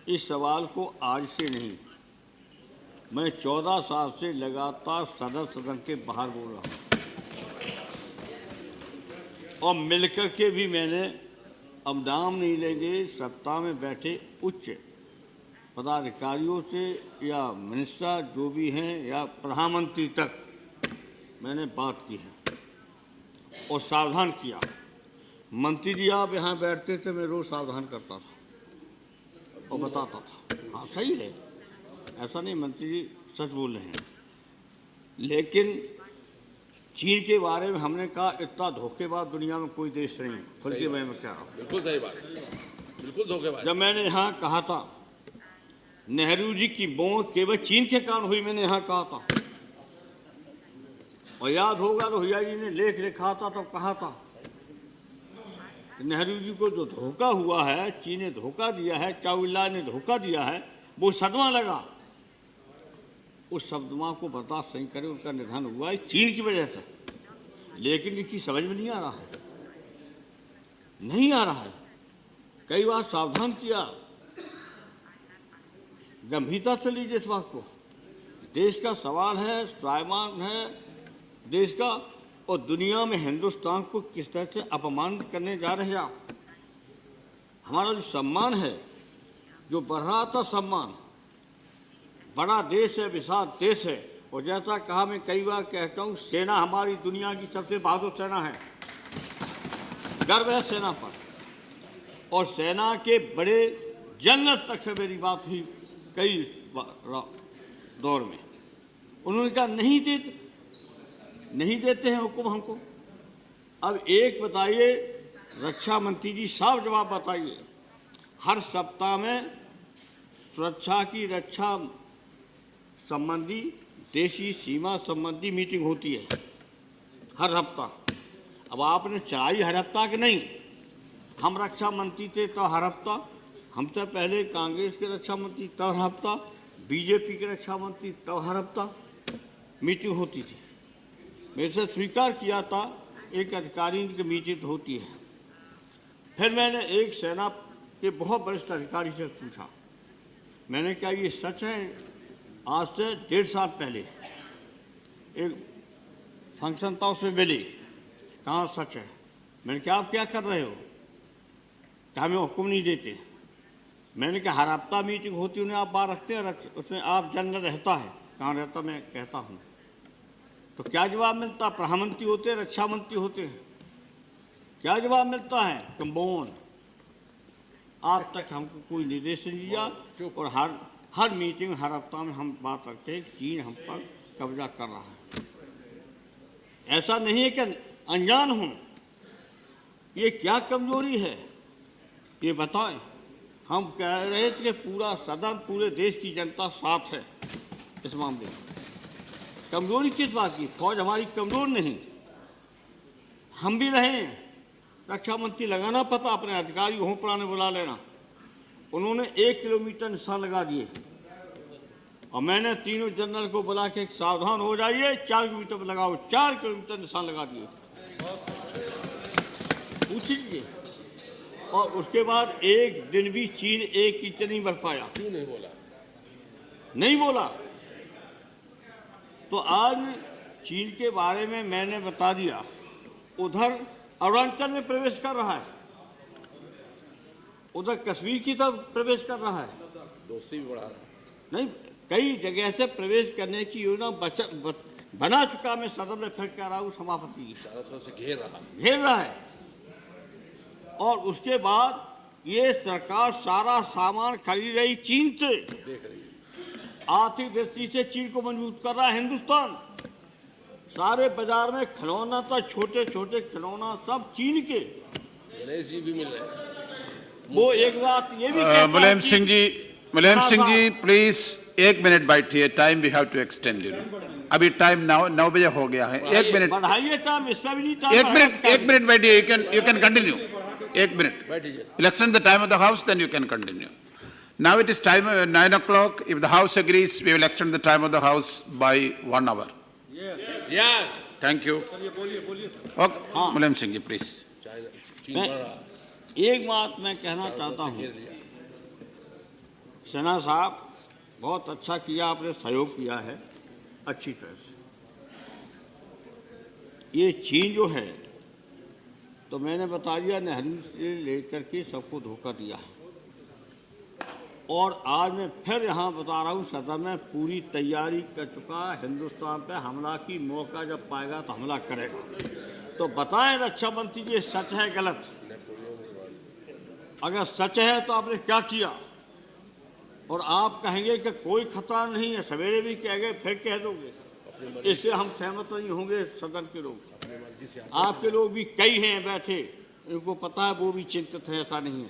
इस सवाल को आज से नहीं, मैं 14 साल से लगातार सदन के बाहर बोल रहा हूँ और मिलकर के भी मैंने, अब नाम नहीं लेंगे, सत्ता में बैठे उच्च पदाधिकारियों से या मिनिस्टर जो भी हैं या प्रधानमंत्री तक मैंने बात की है और सावधान किया। मंत्री जी आप यहाँ बैठते थे, मैं रोज सावधान करता था और बताता था, हाँ सही है, ऐसा नहीं मंत्री जी सच बोल रहे हैं। लेकिन चीन के बारे में हमने कहा इतना धोखेबाज दुनिया में कोई देश नहीं, खुल के मैं कह रहा हूँ, बिल्कुल सही बात, बिल्कुल धोखेबाज। जब मैंने यहाँ कहा था नेहरू जी की मौत केवल चीन के कारण हुई, मैंने यहाँ कहा था, और याद होगा लोहिया जी ने लेख लिखा था तो कहा था नेहरू जी को जो धोखा हुआ है, चीन ने धोखा दिया है, चाउला ने धोखा दिया है, वो सदमा लगा, उस सदमा को बर्दाश्त नहीं करे, उनका निधन हुआ है चीन की वजह से। लेकिन इसकी समझ में नहीं आ रहा है, नहीं आ रहा है। कई बार सावधान किया, गंभीरता से लीजिए इस बात को, देश का सवाल है, स्वाभिमान है देश का, और दुनिया में हिंदुस्तान को किस तरह से अपमान करने जा रहे हैं आप। हमारा जो सम्मान है, जो बढ़ रहा था सम्मान, बड़ा देश है, विशाल देश है, और जैसा कहा मैं कई बार कहता हूँ, सेना हमारी दुनिया की सबसे बहादुर सेना है, गर्व है सेना पर। और सेना के बड़े जनरल तक से मेरी बात हुई कई दौर में, उन्होंने कहा नहीं देते हैं हुक्म हमको। अब एक बताइए, रक्षा मंत्री जी साफ जवाब बताइए, हर सप्ताह में सुरक्षा की रक्षा संबंधी, देशी सीमा संबंधी मीटिंग होती है हर हफ्ता। अब आपने चलाई हर हफ्ता कि नहीं, हम रक्षा मंत्री थे तो हर हफ्ता, हमसे पहले कांग्रेस के रक्षा मंत्री तब हर हफ्ता, बीजेपी के रक्षा मंत्री तब हर हफ्ता मीटिंग होती थी। मेरे से स्वीकार किया था एक अधिकारी की मीटिंग होती है। फिर मैंने एक सेना के बहुत वरिष्ठ अधिकारी से पूछा, मैंने कहा ये सच है? आज से 1.5 साल पहले एक फंक्शन था, उसमें मिली, कहाँ सच है? मैंने कहा आप क्या कर रहे हो? कहा हमें हुक्म नहीं देते। मैंने कहा हर हफ्ता मीटिंग होती, उन्हें आप बाहर रखते हैं, उसमें आप जनरल रहता है, कहाँ रहता? मैं कहता हूँ। तो क्या जवाब मिलता? प्रधानमंत्री होते हैं, रक्षा मंत्री होते हैं, क्या जवाब मिलता है? कम्बोन। आज तक हमको कोई निर्देश नहीं दिया, और हर मीटिंग हर हफ्ता में हम बात रखते हैं चीन हम पर कब्जा कर रहा है। ऐसा नहीं है कि अनजान हूं, ये क्या कमजोरी है ये बताएं। हम कह रहे थे कि पूरा सदन, पूरे देश की जनता साथ है इस मामले में। कमजोरी किस बात की? फौज हमारी कमजोर नहीं, हम भी रहे हैं। रक्षा मंत्री लगाना पता, अपने अधिकारी हों पुराने बुला लेना। उन्होंने 1 किलोमीटर निशान लगा दिए, और मैंने तीनों जनरल को बुला के सावधान हो जाइए, 4 किलोमीटर पर लगाओ, 4 किलोमीटर निशान लगा दिए। पूछ लीजिए। और उसके बाद एक दिन भी चीन एक इंच नहीं बढ़ पाया। क्यों नहीं बोला? नहीं बोला। तो आज चीन के बारे में मैंने बता दिया, उधर अरुणाचल में प्रवेश कर रहा है, उधर कश्मीर की तरफ प्रवेश कर रहा है, दोस्ती भी बढ़ा रहा है। नहीं, कई जगह से प्रवेश करने की योजना बना चुका। मैं सदन में फिर कह रहा हूँ, सभापति से घेर रहा है। और उसके बाद ये सरकार सारा सामान खरीद रही चीन से, देख रही है, आर्थिक दृष्टि से चीन को मजबूत कर रहा है हिंदुस्तान। सारे बाजार में खिलौना था, छोटे छोटे खिलौना सब चीन के। गणेश जी भी मिल रहे हैं। वो एक बात ये भी मुलायम सिंह जी प्लीज 1 मिनट बैठिए, time we have to extend. अभी टाइम 9 बजे हो गया है, 1 मिनट बढ़ाइए टाइम, इसका भी नहीं था। 1 मिनट बैठिए, यू कैन कंटिन्यू। 1 मिनट बैठिए। Election the time of the house, then you can continue. Now it is time 9 o'clock. If the house agrees, we will extend the time of the house by 1 hour. Yes. Thank you. Okay, Mulayam Singh ji please. चीन बढ़ रहा है। एक बात मैं कहना चाहता हूँ, सेना साहब बहुत अच्छा किया, आपने सहयोग किया है अच्छी तरह से। ये चीन जो है तो मैंने बता दिया, नेहरू से लेकर के सबको धोखा दिया है। और आज मैं फिर यहाँ बता रहा हूँ, सदन में पूरी तैयारी कर चुका है, हिंदुस्तान पे हमला की मौका जब पाएगा तो हमला करेगा। तो बताएं रक्षा मंत्री जी, सच है गलत? अगर सच है तो आपने क्या किया? और आप कहेंगे कि कोई खतरा नहीं है, सवेरे भी कह गए फिर कह दोगे, इससे हम सहमत नहीं होंगे। सदन के लोग, आपके लोग भी कई हैं बैठे, इनको पता है, वो भी चिंतित है, ऐसा नहीं है।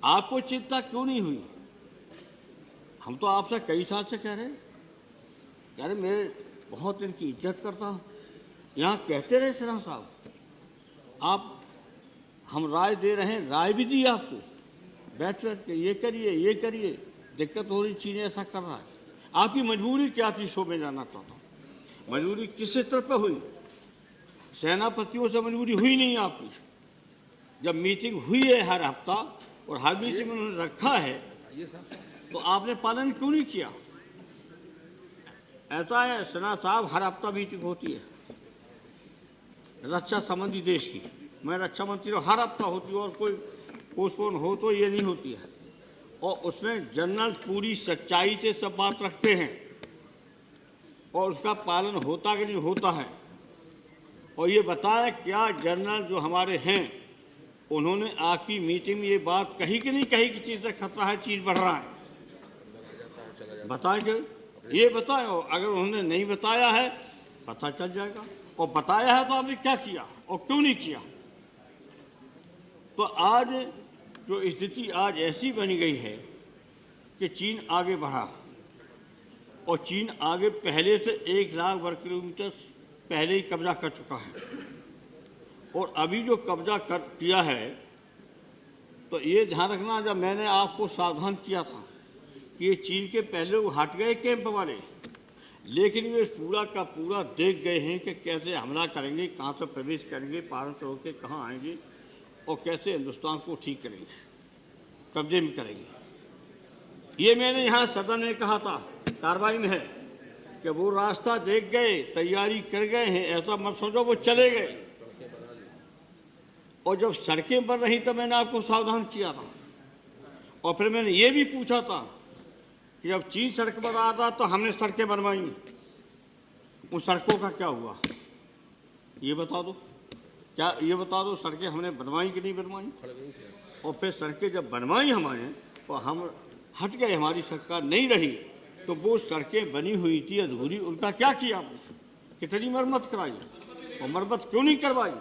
आपको चिंता क्यों नहीं हुई? हम तो आपसे कई साल से कह रहे हैं, मैं बहुत इनकी इज्जत करता हूँ। यहाँ कहते रहे सिन्हा साहब, आप हम राय दे रहे हैं, राय भी दी आपको, बैठ के ये करिए, दिक्कत हो रही, चीज़ें ऐसा कर रहा है। आपकी मजबूरी क्या थी, शो में जाना चाहता हूँ। मजबूरी किस तरफ पे हुई? सेनापतियों से मजबूरी हुई नहीं आपकी। जब मीटिंग हुई है हर हफ्ता और हर मीटिंग में उन्होंने रखा है, तो आपने पालन क्यों नहीं किया? ऐसा है सेना साहब, हर हफ्ता मीटिंग होती है रक्षा संबंधी देश की। मैं रक्षा मंत्री हूँ, हर हफ्ता होती है, और कोई पोस्टपोन हो तो ये नहीं होती है। और उसमें जनरल पूरी सच्चाई से सब बात रखते हैं और उसका पालन होता कि नहीं होता है। और ये बताया क्या जनरल जो हमारे हैं, उन्होंने आपकी मीटिंग में ये बात कही कि नहीं कही कि चीज़ से खतरा है, चीज़ बढ़ रहा है? बताएं कि ये बताएं। अगर उन्होंने नहीं बताया है, पता चल जाएगा। और बताया है तो आपने क्या किया और क्यों नहीं किया? तो आज जो स्थिति आज ऐसी बनी गई है कि चीन आगे बढ़ा, और चीन आगे पहले से 1 लाख वर्ग किलोमीटर पहले ही कब्जा कर चुका है। और अभी जो कब्जा कर किया है, तो ये ध्यान रखना, जब मैंने आपको सावधान किया था कि ये चीन के पहले वो हट गए कैंप वाले, लेकिन वे पूरा का पूरा देख गए हैं कि कैसे हमला करेंगे, कहाँ से प्रवेश करेंगे, पार से होकर कहाँ आएंगे, और कैसे हिंदुस्तान को ठीक करेंगे, कब्जे में करेंगे। ये मैंने यहाँ सदन में कहा था, कार्रवाई में है, कि वो रास्ता देख गए, तैयारी कर गए हैं। ऐसा मत समझो वो चले गए। और जब सड़कें बन रही तो मैंने आपको सावधान किया था। और फिर मैंने ये भी पूछा था कि जब चीन सड़क बना रहा था तो हमने सड़कें बनवाई, उन सड़कों का क्या हुआ? ये बता दो, क्या ये बता दो, सड़कें हमने बनवाई कि नहीं बनवाई? और फिर सड़कें जब बनवाई हमारे, तो हम हट गए, हमारी सरकार नहीं रही, तो वो सड़कें बनी हुई थी अधूरी, उनका क्या किया आपने? कितनी मरम्मत कराई? और मरम्मत क्यों नहीं करवाई?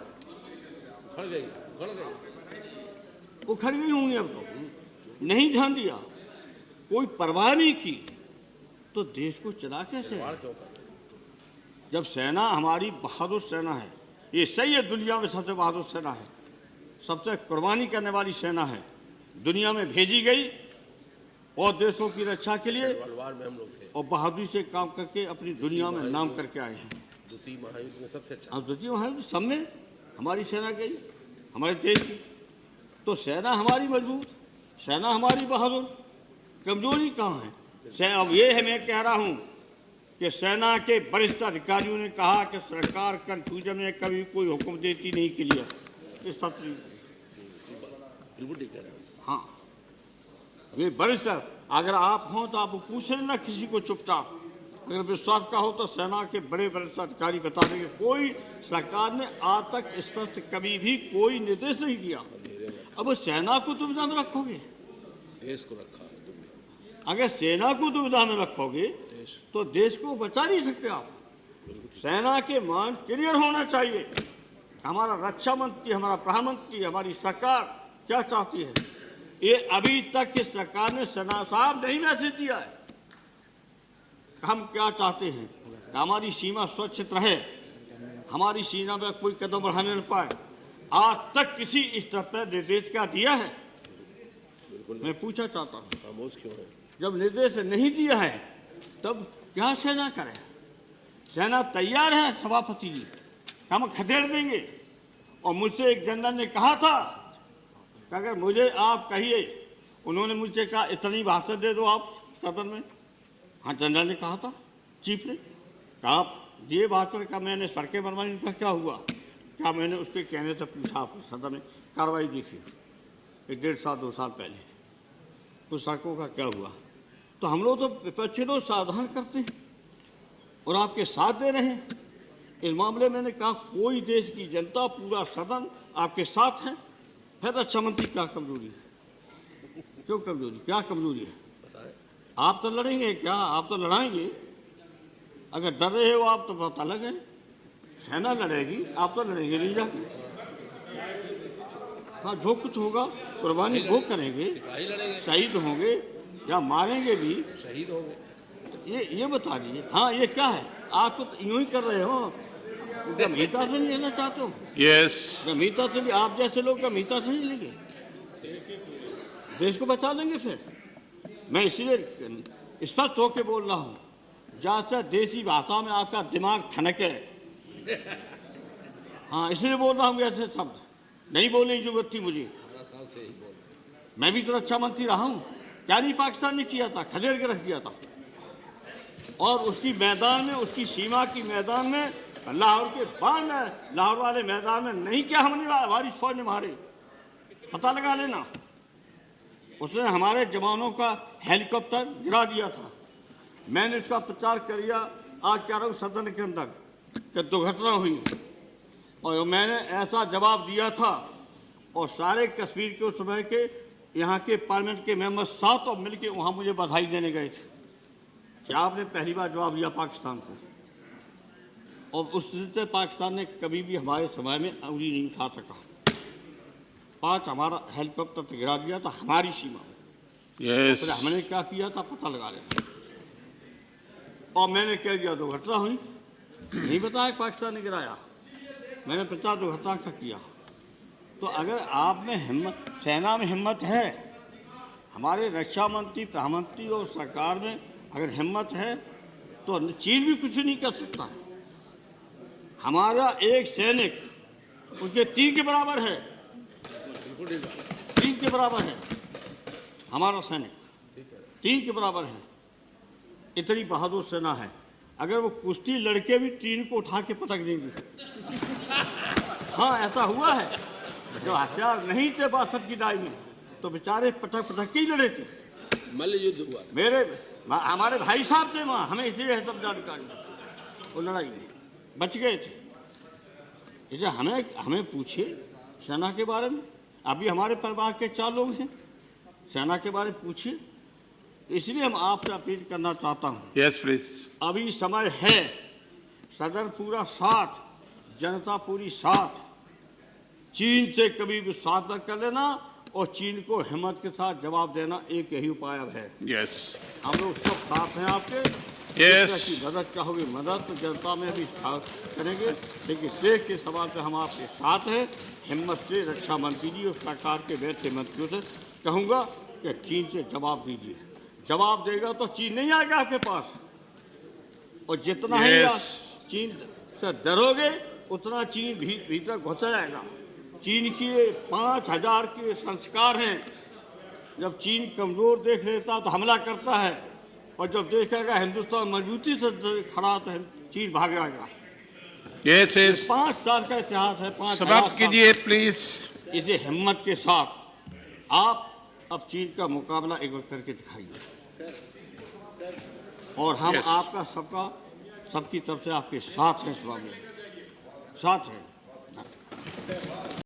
उखड़ गई होंगी अब तो। नहीं ध्यान दिया, कोई परवाह नहीं की, तो देश को चला कैसे? जब सेना हमारी बहादुर सेना है, ये सही है, दुनिया में सबसे बहादुर सेना है, सबसे कुर्बानी करने वाली सेना है, दुनिया में भेजी गई और देशों की रक्षा के लिए, और बहादुरी से काम करके अपनी दुनिया में नाम करके आए हैं। द्वितीय महायुद्ध में सबसे अच्छा, अब द्वितीय महायुद्ध सब में हमारी सेना गई, हमारे देश की। तो सेना हमारी मजबूत, सेना हमारी बहादुर, कमजोरी कहाँ है? अब ये है, मैं कह रहा हूँ कि सेना के वरिष्ठ अधिकारियों ने कहा कि सरकार कंफ्यूजन में कभी कोई हुक्म देती नहीं क्लियर, इस सत्र बिल्कुल ठीक है। हाँ, वे वरिष्ठ, अगर आप हों तो आप पूछ लेना किसी को चुपचाप, अगर विश्वास का हो तो सेना के बड़े वरिष्ठ अधिकारी बता देंगे। कोई सरकार ने आज तक स्पष्ट कभी भी कोई निर्देश नहीं दिया। अब सेना को दुविधा में रखोगे, देश को रखा, अगर सेना को दुविधा में रखोगे तो देश को बचा नहीं सकते आप। सेना के मान क्लियर होना चाहिए, हमारा रक्षा मंत्री, हमारा प्रधानमंत्री, हमारी सरकार क्या चाहती है। ये अभी तक की सरकार ने सेना साहब नहीं मैसेज दिया है, हम क्या चाहते हैं, हमारी सीमा सुरक्षित रहे, हमारी सीमा में कोई कदम बढ़ाने न पाए। आज तक किसी स्तर पर निर्देश क्या दिया है? मैं पूछना चाहता हूँ, खामोश क्यों है? जब निर्देश नहीं दिया है तब क्या सेना करे? सेना तैयार है सभापति जी, हम खदेड़ देंगे। और मुझसे एक जनरल ने कहा था कि अगर मुझे आप कहिए उन्होंने मुझसे कहा इतनी भाषण दे दो आप सदन में। हाँ, जनरल ने कहा था, चीफ ने कहा आप दिए भाषण का, मैंने सड़कें बनवाई, उनका क्या हुआ? क्या मैंने उसके कहने से पूछा आपको सदन में, कार्रवाई देखी 1.5 साल 2 साल पहले कुछ सड़कों का क्या हुआ? तो हम लोग तो विपक्षी लोग सावधान करते हैं और आपके साथ दे रहे हैं इस मामले में। मैंने कहा कोई देश की जनता, पूरा सदन आपके साथ है, फिर रक्षा मंत्री क्या कमजोरी है? क्यों कमजोरी, क्या कमजोरी है? आप तो लड़ेंगे क्या? आप तो लड़ाएंगे। अगर डर रहे हो आप तो पता लगे, सेना लड़ेगी, आप तो लड़ेंगे नहीं जाके। हाँ, जो कुछ होगा कुर्बानी वो करेंगे, शहीद होंगे या मारेंगे भी, शहीद होंगे। ये बता दीजिए। हाँ, ये क्या है? आप तो यूं ही कर रहे हो, गंभीरता से नहीं लेना चाहते हो। Yes. गंभीरता से भी आप जैसे लोग गंभीरता से नहीं लेंगे, देश को बचा लेंगे। फिर मैं इसीलिए स्पष्ट होकर बोल रहा हूँ, जैसा देसी भाषा में आपका दिमाग ठनके। हाँ, इसलिए बोल रहा हूँ ऐसे शब्द नहीं बोलने की जरूरत थी मुझे। मैं भी तो रक्षा मंत्री रहा हूँ, क्या नहीं पाकिस्तान ने किया था? खदेड़ के रख दिया था। और उसकी मैदान में, उसकी सीमा की मैदान में, लाहौर के बाद में, लाहौर वाले मैदान में नहीं क्या हमने, हमारी फौज ने मारे, पता लगा लेना। उसने हमारे जवानों का हेलीकॉप्टर गिरा दिया था। मैंने इसका प्रचार किया आज कह रहा हूँ सदन के अंदर कि दुर्घटना हुई, और मैंने ऐसा जवाब दिया था। और सारे कश्मीर के उस समय के यहाँ के पार्लियामेंट के मेंबर साथ और मिलके वहाँ मुझे बधाई देने गए थे कि आपने पहली बार जवाब दिया पाकिस्तान को। और उससे पाकिस्तान ने कभी भी हमारे समय में उंगली नहीं उठा सका। 5 हमारा हेलीकॉप्टर तो गिरा दिया था हमारी सीमा में। Yes. तो हमने क्या किया था पता लगा लेना। और मैंने कह दिया दुर्घटना हुई, नहीं बताया पाकिस्तान ने गिराया, मैंने प्रचार दुर्घटना का किया। तो अगर आप में हिम्मत, सेना में हिम्मत है, हमारे रक्षा मंत्री, प्रधानमंत्री और सरकार में अगर हिम्मत है, तो चीन भी कुछ नहीं कर सकता है। हमारा एक सैनिक उनके 3 के बराबर है, 3 के बराबर है हमारा सैनिक, 3 के बराबर है। इतनी बहादुर सेना है, अगर वो कुश्ती लड़के भी 3 को उठा के पटक देंगे। हाँ, ऐसा हुआ है। जो हथियार नहीं थे 62 की दाई में, तो बेचारे पटक के ही लड़े थे। मल्ल युद्ध हुआ। हमारे भाई साहब थे वहाँ, हमें इसलिए है सब जानकारी। वो लड़ाई में बच गए थे। इसे हमें पूछिए सेना के बारे में। अभी हमारे परिवार के 4 लोग हैं, सेना के बारे में पूछिए। इसलिए हम आपसे अपील करना चाहता हूँ। Yes, please. अभी समय है, सदन पूरा साथ, जनता पूरी साथ। चीन से कभी विश्वास न कर लेना और चीन को हिम्मत के साथ जवाब देना, एक यही उपाय अब है। Yes. हम लोग सब साथ हैं आपके। Yes. की मदद चाहोगे मदद तो जनता में भी करेंगे, लेकिन देश के सवाल पे हम आपके साथ हैं। हिम्मत से रक्षा मंत्री जी और सरकार के बैठे मंत्रियों से कहूँगा कि चीन से जवाब दीजिए। जवाब देगा तो चीन नहीं आएगा आपके पास, और जितना ही Yes. आप चीन से डरोगे उतना चीन भीतर घुस जाएगा। चीन के 5000 के संस्कार हैं। जब चीन कमजोर देख लेता तो हमला करता है, और जब देखेगा हिंदुस्तान मजबूती से खड़ा तो चीन भाग जाएगा। Yes, yes. 5 साल का इतिहास है। 5 समाप्त कीजिए प्लीज। इसे हिम्मत के साथ आप अब चीन का मुकाबला एक बार करके दिखाइए, और हम Yes. आपका सबकी तरफ से आपके साथ हैं, इस मामले में साथ हैं।